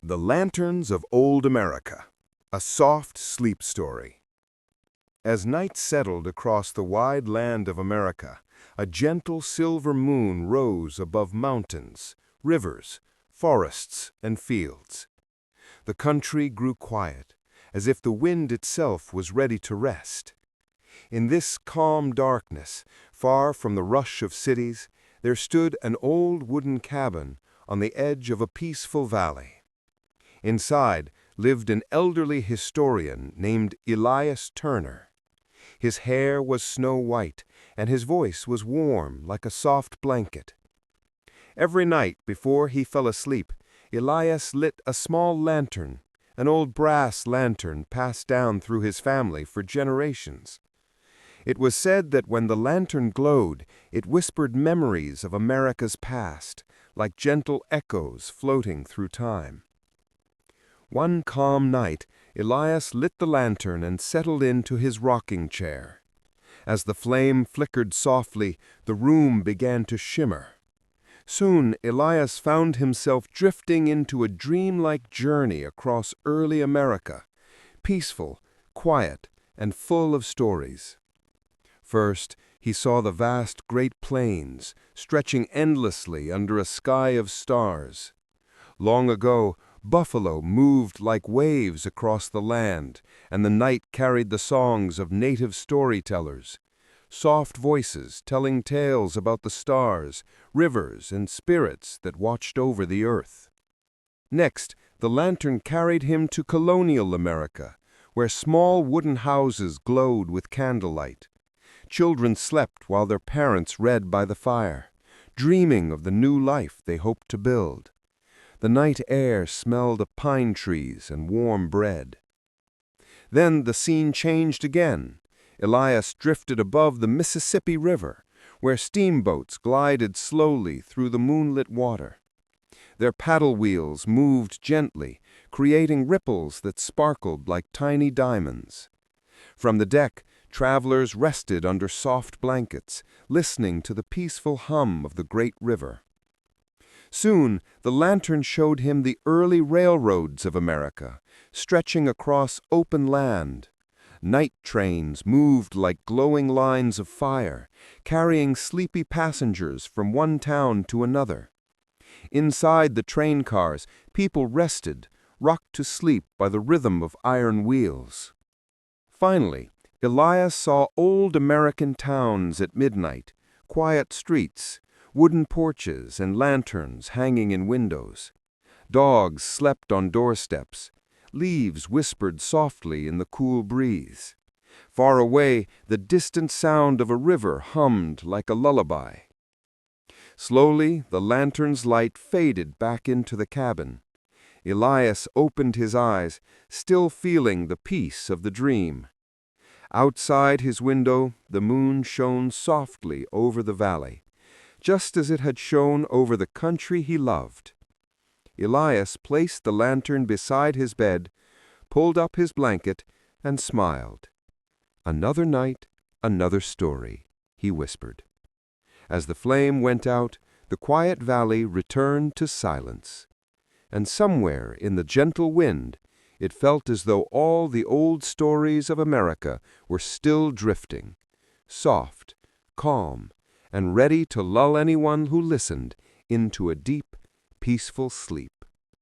The Lanterns of Old America, a soft sleep story. As night settled across the wide land of America, a gentle silver moon rose above mountains, rivers, forests, and fields. The country grew quiet, as if the wind itself was ready to rest. In this calm darkness, far from the rush of cities, there stood an old wooden cabin on the edge of a peaceful valley. Inside lived an elderly historian named Elias Turner. His hair was snow-white, and his voice was warm like a soft blanket. Every night before he fell asleep, Elias lit a small lantern, an old brass lantern passed down through his family for generations. It was said that when the lantern glowed, it whispered memories of America's past, like gentle echoes floating through time. One calm night, Elias lit the lantern and settled into his rocking chair. As the flame flickered softly, the room began to shimmer. Soon, Elias found himself drifting into a dreamlike journey across early America, peaceful, quiet, and full of stories. First, he saw the vast Great Plains, stretching endlessly under a sky of stars. Long ago, buffalo moved like waves across the land, and the night carried the songs of native storytellers, soft voices telling tales about the stars, rivers, and spirits that watched over the earth. Next, the lantern carried him to Colonial America, where small wooden houses glowed with candlelight. Children slept while their parents read by the fire, dreaming of the new life they hoped to build. The night air smelled of pine trees and warm bread. Then the scene changed again. Elias drifted above the Mississippi River, where steamboats glided slowly through the moonlit water. Their paddle wheels moved gently, creating ripples that sparkled like tiny diamonds. From the deck, travelers rested under soft blankets, listening to the peaceful hum of the great river. Soon, the lantern showed him the early railroads of America, stretching across open land. Night trains moved like glowing lines of fire, carrying sleepy passengers from one town to another. Inside the train cars, people rested, rocked to sleep by the rhythm of iron wheels. Finally, Elias saw old American towns at midnight, quiet streets, wooden porches and lanterns hanging in windows. Dogs slept on doorsteps. Leaves whispered softly in the cool breeze. Far away, the distant sound of a river hummed like a lullaby. Slowly, the lantern's light faded back into the cabin. Elias opened his eyes, still feeling the peace of the dream. Outside his window, the moon shone softly over the valley, just as it had shone over the country he loved. Elias placed the lantern beside his bed, pulled up his blanket, and smiled. "Another night, another story," he whispered. As the flame went out, the quiet valley returned to silence. And somewhere in the gentle wind, it felt as though all the old stories of America were still drifting, soft, calm, and ready to lull anyone who listened into a deep, peaceful sleep.